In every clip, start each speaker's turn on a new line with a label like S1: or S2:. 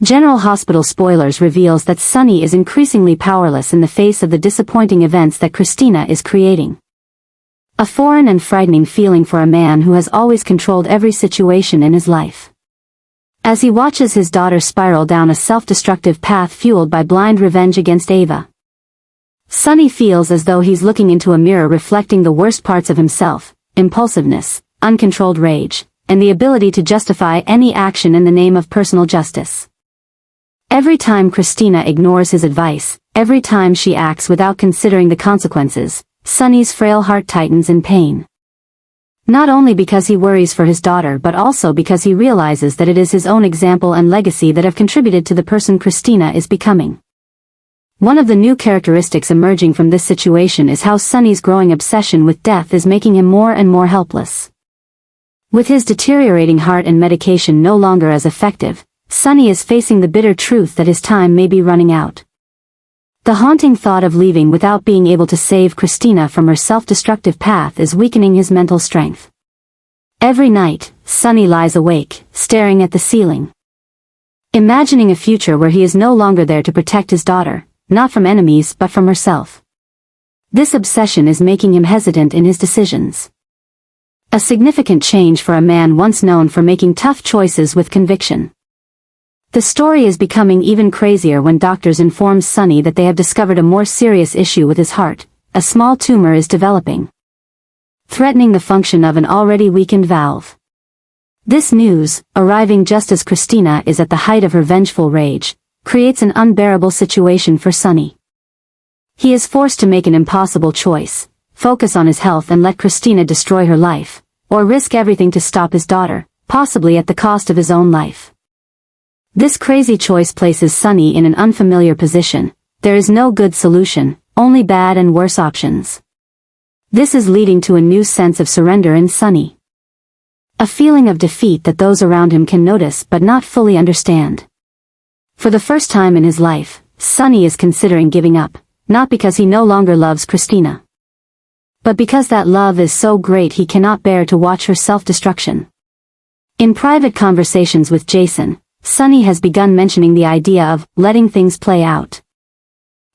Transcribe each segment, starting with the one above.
S1: General Hospital spoilers reveals that Sonny is increasingly powerless in the face of the disappointing events that Kristina is creating. A foreign and frightening feeling for a man who has always controlled every situation in his life. As he watches his daughter spiral down a self-destructive path fueled by blind revenge against Ava, Sonny feels as though he's looking into a mirror reflecting the worst parts of himself: impulsiveness, uncontrolled rage, and the ability to justify any action in the name of personal justice. Every time Kristina ignores his advice, every time she acts without considering the consequences, Sonny's frail heart tightens in pain. Not only because he worries for his daughter but also because he realizes that it is his own example and legacy that have contributed to the person Kristina is becoming. One of the new characteristics emerging from this situation is how Sonny's growing obsession with death is making him more and more helpless. With his deteriorating heart and medication no longer as effective, Sonny is facing the bitter truth that his time may be running out. The haunting thought of leaving without being able to save Kristina from her self-destructive path is weakening his mental strength. Every night, Sonny lies awake, staring at the ceiling, imagining a future where he is no longer there to protect his daughter, not from enemies but from herself. This obsession is making him hesitant in his decisions. A significant change for a man once known for making tough choices with conviction. The story is becoming even crazier when doctors inform Sonny that they have discovered a more serious issue with his heart. A small tumor is developing, threatening the function of an already weakened valve. This news, arriving just as Kristina is at the height of her vengeful rage, creates an unbearable situation for Sonny. He is forced to make an impossible choice: focus on his health and let Kristina destroy her life, or risk everything to stop his daughter, possibly at the cost of his own life. This crazy choice places Sonny in an unfamiliar position. There is no good solution, only bad and worse options. This is leading to a new sense of surrender in Sonny. A feeling of defeat that those around him can notice but not fully understand. For the first time in his life, Sonny is considering giving up, not because he no longer loves Kristina, but because that love is so great he cannot bear to watch her self-destruction. In private conversations with Jason, Sonny has begun mentioning the idea of letting things play out.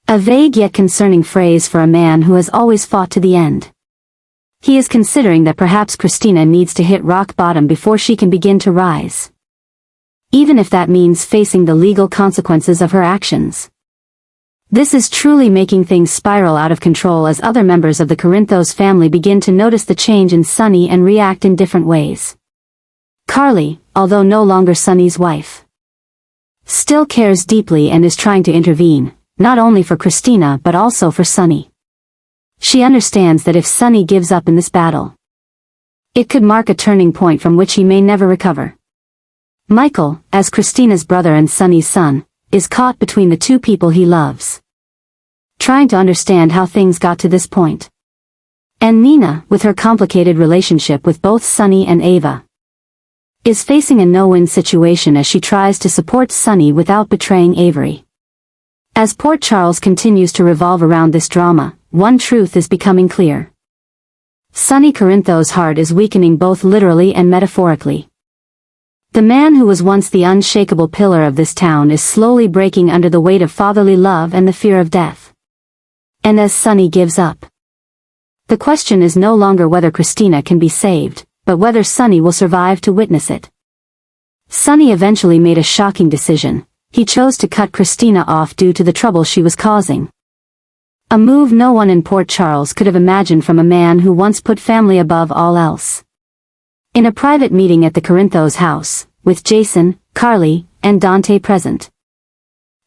S1: A vague yet concerning phrase for a man who has always fought to the end. He is considering that perhaps Kristina needs to hit rock bottom before she can begin to rise. Even if that means facing the legal consequences of her actions. This is truly making things spiral out of control as other members of the Corinthos family begin to notice the change in Sonny and react in different ways. Carly, although no longer Sonny's wife, still cares deeply and is trying to intervene, not only for Kristina but also for Sonny. She understands that if Sonny gives up in this battle, it could mark a turning point from which he may never recover. Michael, as Kristina's brother and Sonny's son, is caught between the two people he loves, trying to understand how things got to this point. And Nina, with her complicated relationship with both Sonny and Ava, is facing a no-win situation as she tries to support Sonny without betraying Avery. As Port Charles continues to revolve around this drama, one truth is becoming clear. Sonny Corinthos' heart is weakening both literally and metaphorically. The man who was once the unshakable pillar of this town is slowly breaking under the weight of fatherly love and the fear of death. And as Sonny gives up, the question is no longer whether Kristina can be saved, but whether Sonny will survive to witness it. Sonny eventually made a shocking decision. He chose to cut Kristina off due to the trouble she was causing. A move no one in Port Charles could have imagined from a man who once put family above all else. In a private meeting at the Corinthos house, with Jason, Carly, and Dante present,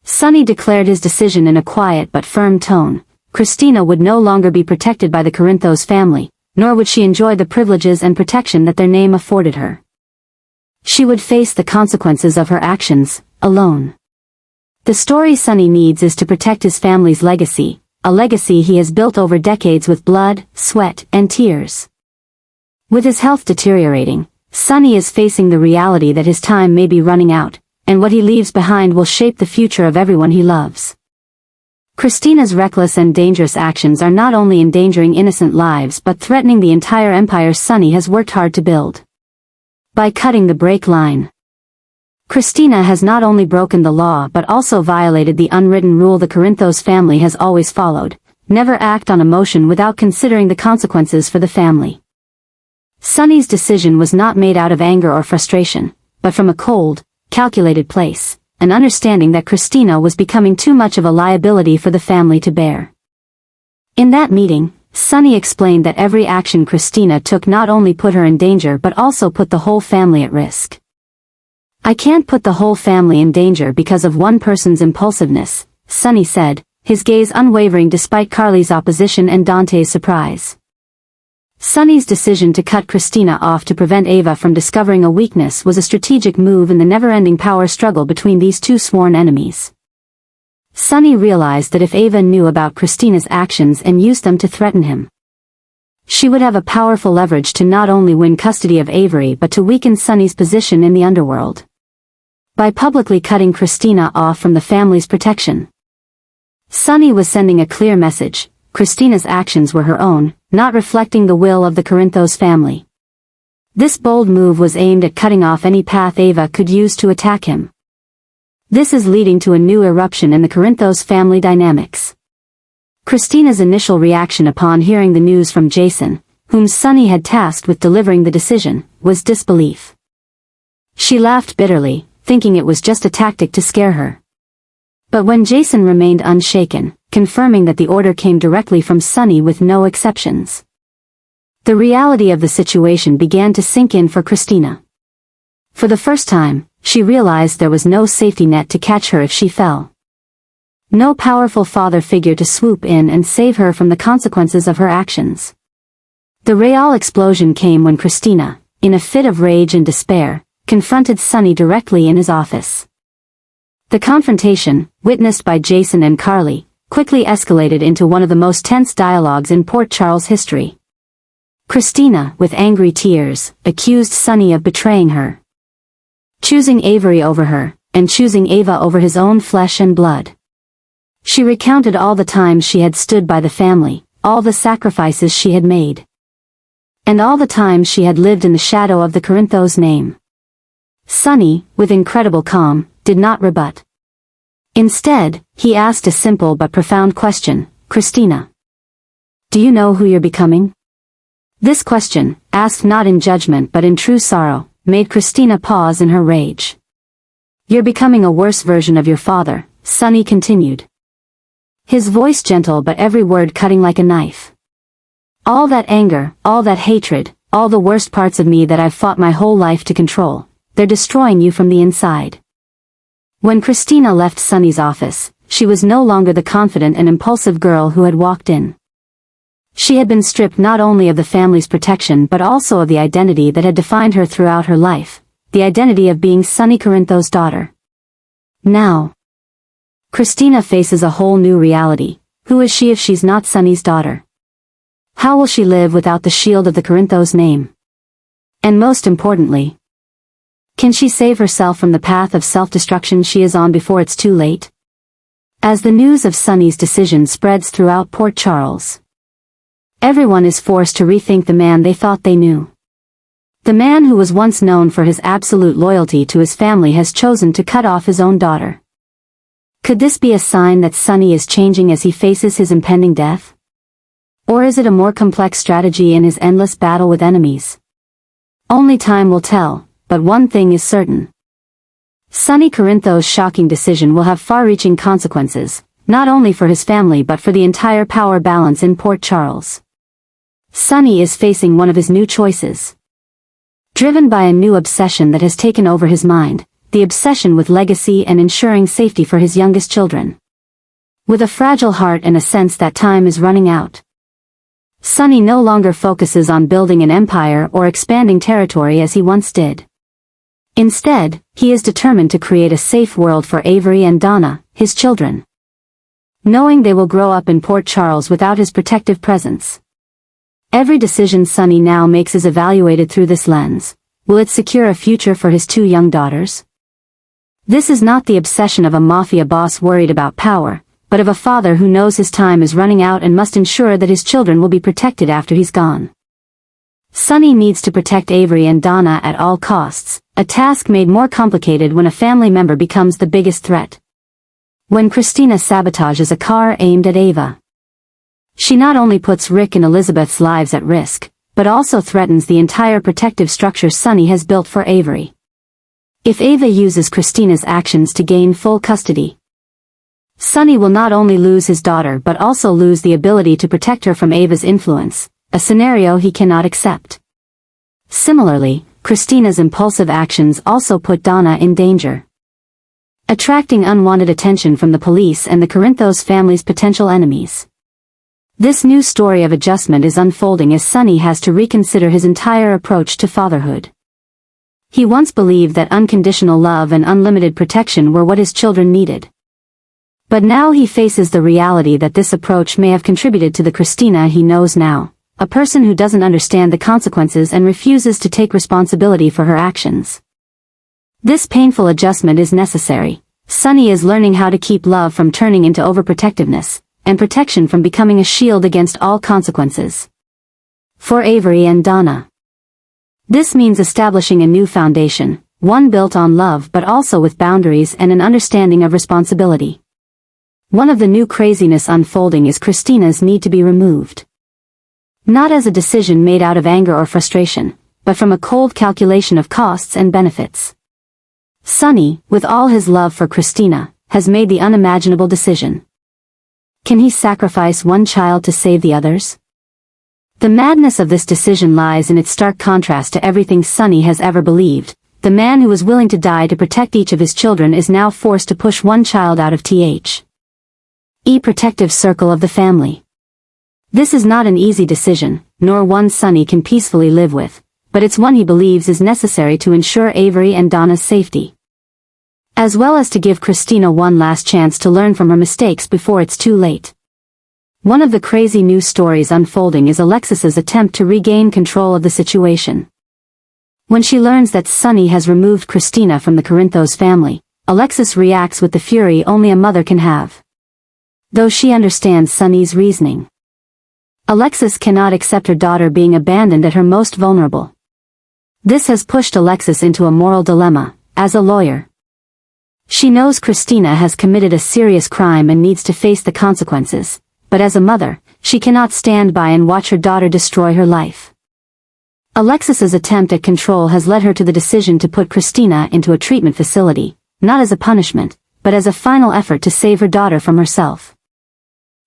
S1: Sonny declared his decision in a quiet but firm tone. Kristina would no longer be protected by the Corinthos family, nor would she enjoy the privileges and protection that their name afforded her. She would face the consequences of her actions, alone. The story Sonny needs is to protect his family's legacy, a legacy he has built over decades with blood, sweat, and tears. With his health deteriorating, Sonny is facing the reality that his time may be running out, and what he leaves behind will shape the future of everyone he loves. Kristina's reckless and dangerous actions are not only endangering innocent lives but threatening the entire empire Sonny has worked hard to build. By cutting the brake line, Kristina has not only broken the law but also violated the unwritten rule the Corinthos family has always followed: never act on emotion without considering the consequences for the family. Sonny's decision was not made out of anger or frustration, but from a cold, calculated place, an understanding that Kristina was becoming too much of a liability for the family to bear. In that meeting, Sonny explained that every action Kristina took not only put her in danger but also put the whole family at risk. "I can't put the whole family in danger because of one person's impulsiveness," Sonny said, his gaze unwavering despite Carly's opposition and Dante's surprise. Sonny's decision to cut Kristina off to prevent Ava from discovering a weakness was a strategic move in the never-ending power struggle between these two sworn enemies. Sonny realized that if Ava knew about Kristina's actions and used them to threaten him, she would have a powerful leverage to not only win custody of Avery but to weaken Sonny's position in the underworld. By publicly cutting Kristina off from the family's protection, Sonny was sending a clear message: Kristina's actions were her own, not reflecting the will of the Corinthos family. This bold move was aimed at cutting off any path Ava could use to attack him. This is leading to a new eruption in the Corinthos family dynamics. Kristina's initial reaction upon hearing the news from Jason, whom Sonny had tasked with delivering the decision, was disbelief. She laughed bitterly, thinking it was just a tactic to scare her. But when Jason remained unshaken, confirming that the order came directly from Sonny with no exceptions, the reality of the situation began to sink in for Kristina. For the first time, she realized there was no safety net to catch her if she fell. No powerful father figure to swoop in and save her from the consequences of her actions. The real explosion came when Kristina, in a fit of rage and despair, confronted Sonny directly in his office. The confrontation, witnessed by Jason and Carly, quickly escalated into one of the most tense dialogues in Port Charles history. Kristina, with angry tears, accused Sonny of betraying her, choosing Avery over her, and choosing Ava over his own flesh and blood. She recounted all the times she had stood by the family, all the sacrifices she had made, and all the times she had lived in the shadow of the Corinthos name. Sonny, with incredible calm, did not rebut. Instead, he asked a simple but profound question: "Kristina, do you know who you're becoming?" This question, asked not in judgment but in true sorrow, made Kristina pause in her rage. "You're becoming a worse version of your father," Sonny continued, his voice gentle but every word cutting like a knife. "All that anger, all that hatred, all the worst parts of me that I've fought my whole life to control, they're destroying you from the inside." When Kristina left Sonny's office, she was no longer the confident and impulsive girl who had walked in. She had been stripped not only of the family's protection but also of the identity that had defined her throughout her life, the identity of being Sonny Corinthos' daughter. Now, Kristina faces a whole new reality. Who is she if she's not Sonny's daughter? How will she live without the shield of the Corinthos name? And most importantly, can she save herself from the path of self-destruction she is on before it's too late? As the news of Sonny's decision spreads throughout Port Charles, everyone is forced to rethink the man they thought they knew. The man who was once known for his absolute loyalty to his family has chosen to cut off his own daughter. Could this be a sign that Sonny is changing as he faces his impending death? Or is it a more complex strategy in his endless battle with enemies? Only time will tell, but one thing is certain. Sonny Corinthos' shocking decision will have far-reaching consequences, not only for his family but for the entire power balance in Port Charles. Sonny is facing one of his new choices. Driven by a new obsession that has taken over his mind, the obsession with legacy and ensuring safety for his youngest children. With a fragile heart and a sense that time is running out, Sonny no longer focuses on building an empire or expanding territory as he once did. Instead, he is determined to create a safe world for Avery and Donna, his children, knowing they will grow up in Port Charles without his protective presence. Every decision Sonny now makes is evaluated through this lens. Will it secure a future for his two young daughters? This is not the obsession of a mafia boss worried about power, but of a father who knows his time is running out and must ensure that his children will be protected after he's gone. Sonny needs to protect Avery and Donna at all costs, a task made more complicated when a family member becomes the biggest threat. When Kristina sabotages a car aimed at Ava, she not only puts Rick and Elizabeth's lives at risk, but also threatens the entire protective structure Sonny has built for Avery. If Ava uses Kristina's actions to gain full custody, Sonny will not only lose his daughter but also lose the ability to protect her from Ava's influence, a scenario he cannot accept. Similarly, Kristina's impulsive actions also put Donna in danger, attracting unwanted attention from the police and the Corinthos family's potential enemies. This new story of adjustment is unfolding as Sonny has to reconsider his entire approach to fatherhood. He once believed that unconditional love and unlimited protection were what his children needed. But now he faces the reality that this approach may have contributed to the Kristina he knows now, a person who doesn't understand the consequences and refuses to take responsibility for her actions. This painful adjustment is necessary. Sonny is learning how to keep love from turning into overprotectiveness, and protection from becoming a shield against all consequences. For Avery and Donna, this means establishing a new foundation, one built on love but also with boundaries and an understanding of responsibility. One of the new craziness unfolding is Kristina's need to be removed. Not as a decision made out of anger or frustration, but from a cold calculation of costs and benefits. Sonny, with all his love for Kristina, has made the unimaginable decision. Can he sacrifice one child to save the others? The madness of this decision lies in its stark contrast to everything Sonny has ever believed. The man who was willing to die to protect each of his children is now forced to push one child out of the protective circle of the family. This is not an easy decision, nor one Sonny can peacefully live with, but it's one he believes is necessary to ensure Avery and Donna's safety, as well as to give Kristina one last chance to learn from her mistakes before it's too late. One of the crazy news stories unfolding is Alexis's attempt to regain control of the situation. When she learns that Sonny has removed Kristina from the Corinthos family, Alexis reacts with the fury only a mother can have. Though she understands Sonny's reasoning, Alexis cannot accept her daughter being abandoned at her most vulnerable. This has pushed Alexis into a moral dilemma. As a lawyer, she knows Kristina has committed a serious crime and needs to face the consequences, but as a mother, she cannot stand by and watch her daughter destroy her life. Alexis's attempt at control has led her to the decision to put Kristina into a treatment facility, not as a punishment, but as a final effort to save her daughter from herself.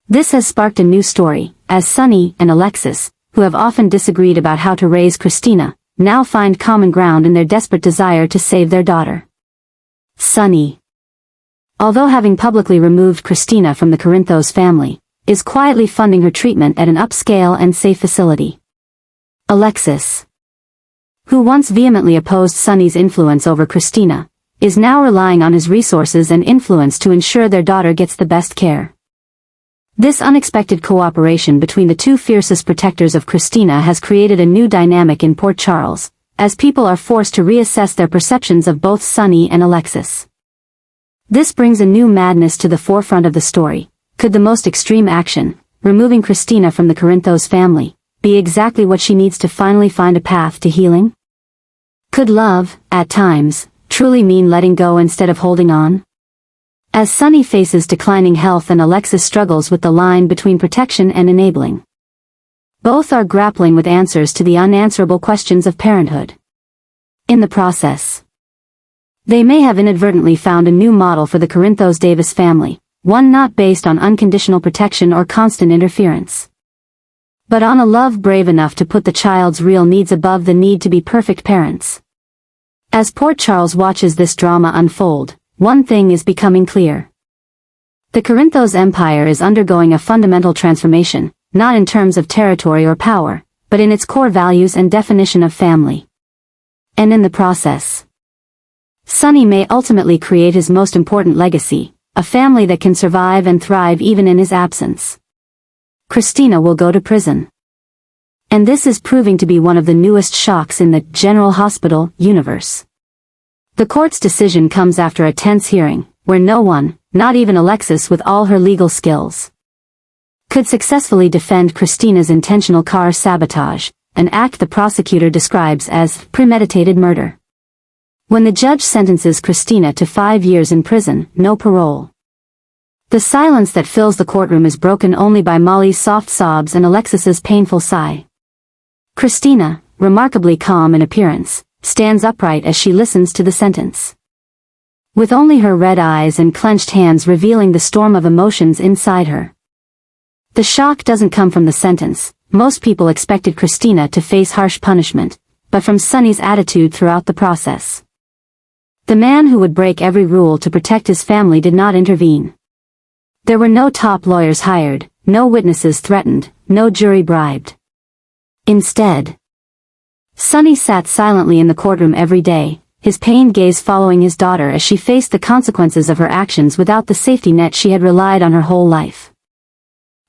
S1: This has sparked a new story, as Sonny and Alexis, who have often disagreed about how to raise Kristina, now find common ground in their desperate desire to save their daughter. Sonny, although having publicly removed Kristina from the Corinthos family, is quietly funding her treatment at an upscale and safe facility. Alexis, who once vehemently opposed Sonny's influence over Kristina, is now relying on his resources and influence to ensure their daughter gets the best care. This unexpected cooperation between the two fiercest protectors of Kristina has created a new dynamic in Port Charles, as people are forced to reassess their perceptions of both Sonny and Alexis. This brings a new madness to the forefront of the story. Could the most extreme action, removing Kristina from the Corinthos family, be exactly what she needs to finally find a path to healing? Could love, at times, truly mean letting go instead of holding on? As Sonny faces declining health and Alexis struggles with the line between protection and enabling, both are grappling with answers to the unanswerable questions of parenthood. In the process, they may have inadvertently found a new model for the Corinthos Davis family, one not based on unconditional protection or constant interference, but on a love brave enough to put the child's real needs above the need to be perfect parents. As Port Charles watches this drama unfold, one thing is becoming clear. The Corinthos Empire is undergoing a fundamental transformation, not in terms of territory or power, but in its core values and definition of family. And in the process, Sonny may ultimately create his most important legacy, a family that can survive and thrive even in his absence. Kristina will go to prison. And this is proving to be one of the newest shocks in the General Hospital universe. The court's decision comes after a tense hearing, where no one, not even Alexis with all her legal skills, could successfully defend Kristina's intentional car sabotage, an act the prosecutor describes as premeditated murder. when the judge sentences Kristina to 5 years in prison, no parole. The silence that fills the courtroom is broken only by Molly's soft sobs and Alexis's painful sigh. Kristina, remarkably calm in appearance, stands upright as she listens to the sentence. With only her red eyes and clenched hands revealing the storm of emotions inside her. The shock doesn't come from the sentence. Most people expected Kristina to face harsh punishment, but from Sonny's attitude throughout the process. The man who would break every rule to protect his family did not intervene. There were no top lawyers hired, no witnesses threatened, no jury bribed. Instead, Sonny sat silently in the courtroom every day, his pained gaze following his daughter as she faced the consequences of her actions without the safety net she had relied on her whole life.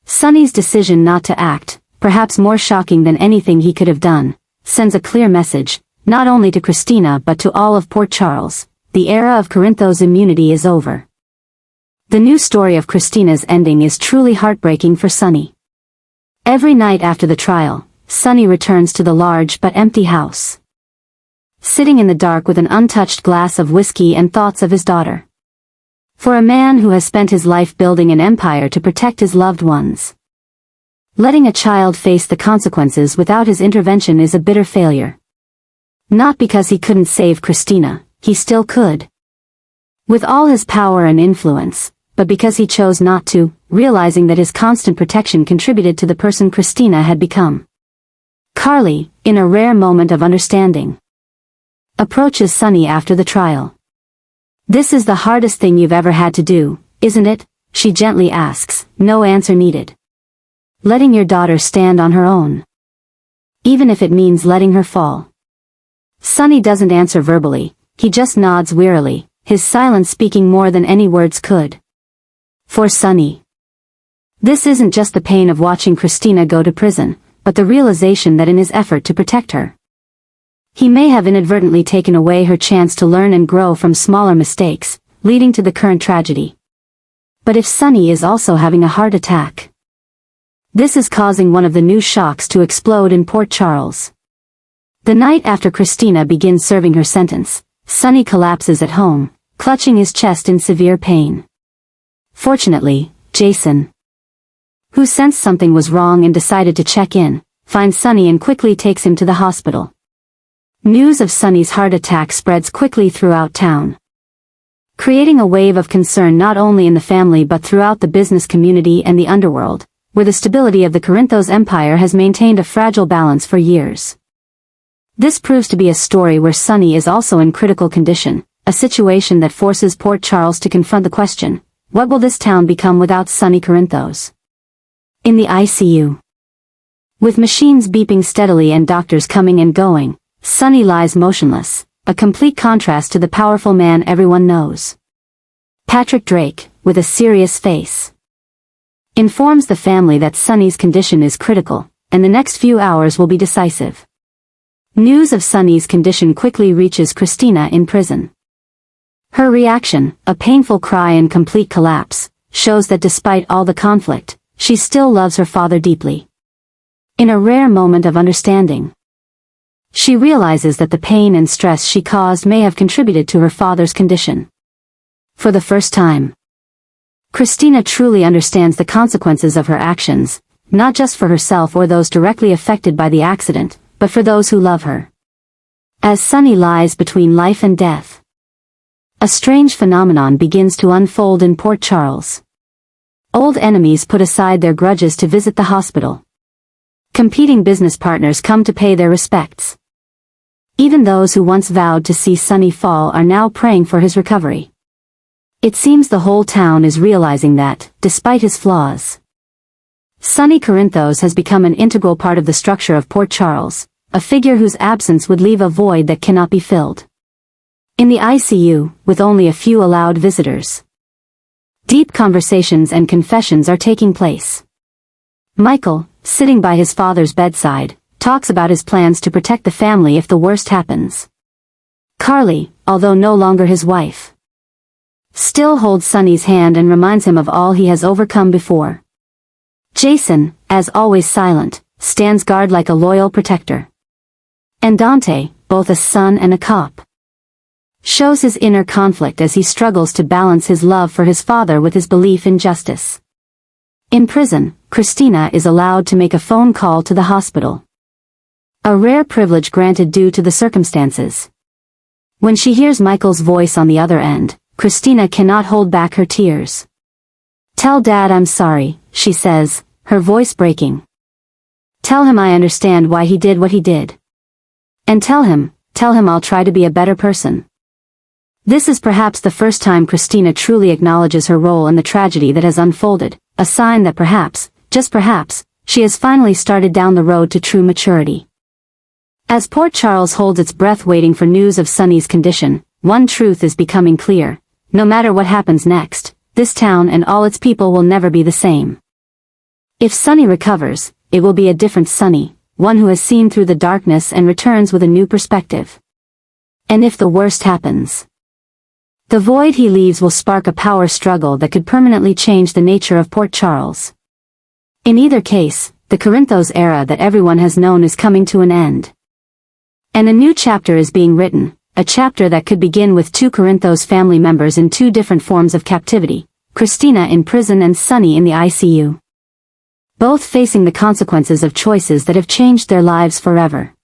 S1: Sonny's decision not to act, perhaps more shocking than anything he could have done, sends a clear message, not only to Kristina but to all of Port Charles: the era of Corinthos immunity is over. The new story of Kristina's ending is truly heartbreaking for Sonny. Every night after the trial, Sonny returns to the large but empty house. Sitting in the dark with an untouched glass of whiskey and thoughts of his daughter. For a man who has spent his life building an empire to protect his loved ones, letting a child face the consequences without his intervention is a bitter failure. Not because he couldn't save Kristina, he still could. With all his power and influence, but because he chose not to, realizing that his constant protection contributed to the person Kristina had become. Carly, in a rare moment of understanding, approaches Sonny after the trial. "This is the hardest thing you've ever had to do, isn't it?" she gently asks, no answer needed. "Letting your daughter stand on her own. Even if it means letting her fall." Sonny doesn't answer verbally, he just nods wearily, his silence speaking more than any words could. For Sonny, this isn't just the pain of watching Kristina go to prison, but the realization that in his effort to protect her, he may have inadvertently taken away her chance to learn and grow from smaller mistakes, leading to the current tragedy. But if Sonny is also having a heart attack, this is causing one of the new shocks to explode in Port Charles. The night after Kristina begins serving her sentence, Sonny collapses at home, clutching his chest in severe pain. Fortunately, Jason, who sensed something was wrong and decided to check in, finds Sonny and quickly takes him to the hospital. News of Sonny's heart attack spreads quickly throughout town, creating a wave of concern not only in the family but throughout the business community and the underworld, where the stability of the Corinthos Empire has maintained a fragile balance for years. This proves to be a story where Sonny is also in critical condition, a situation that forces Port Charles to confront the question: what will this town become without Sonny Corinthos? In the ICU, with machines beeping steadily and doctors coming and going, Sonny lies motionless, a complete contrast to the powerful man everyone knows. Patrick Drake, with a serious face, informs the family that Sonny's condition is critical, and the next few hours will be decisive. News of Sonny's condition quickly reaches Kristina in prison. Her reaction, a painful cry and complete collapse, shows that despite all the conflict, she still loves her father deeply. In a rare moment of understanding, she realizes that the pain and stress she caused may have contributed to her father's condition. For the first time, Kristina truly understands the consequences of her actions, not just for herself or those directly affected by the accident, but for those who love her. As Sonny lies between life and death, a strange phenomenon begins to unfold in Port Charles. Old enemies put aside their grudges to visit the hospital. Competing business partners come to pay their respects. Even those who once vowed to see Sonny fall are now praying for his recovery. It seems the whole town is realizing that, despite his flaws, Sonny Corinthos has become an integral part of the structure of Port Charles, a figure whose absence would leave a void that cannot be filled. In the ICU, with only a few allowed visitors, deep conversations and confessions are taking place. Michael, sitting by his father's bedside, talks about his plans to protect the family if the worst happens. Carly, although no longer his wife, still holds Sonny's hand and reminds him of all he has overcome before. Jason, as always silent, stands guard like a loyal protector. And Dante, both a son and a cop, shows his inner conflict as he struggles to balance his love for his father with his belief in justice. In prison, Kristina is allowed to make a phone call to the hospital. A rare privilege granted due to the circumstances. When she hears Michael's voice on the other end, Kristina cannot hold back her tears. "Tell Dad I'm sorry," she says, her voice breaking. "Tell him I understand why he did what he did. And tell him I'll try to be a better person." This is perhaps the first time Kristina truly acknowledges her role in the tragedy that has unfolded, a sign that perhaps, just perhaps, she has finally started down the road to true maturity. As Port Charles holds its breath waiting for news of Sonny's condition, one truth is becoming clear: no matter what happens next, this town and all its people will never be the same. If Sonny recovers, it will be a different Sonny, one who has seen through the darkness and returns with a new perspective. And if the worst happens, the void he leaves will spark a power struggle that could permanently change the nature of Port Charles. In either case, the Corinthos era that everyone has known is coming to an end. And a new chapter is being written, a chapter that could begin with two Corinthos family members in two different forms of captivity, Kristina in prison and Sonny in the ICU. Both facing the consequences of choices that have changed their lives forever.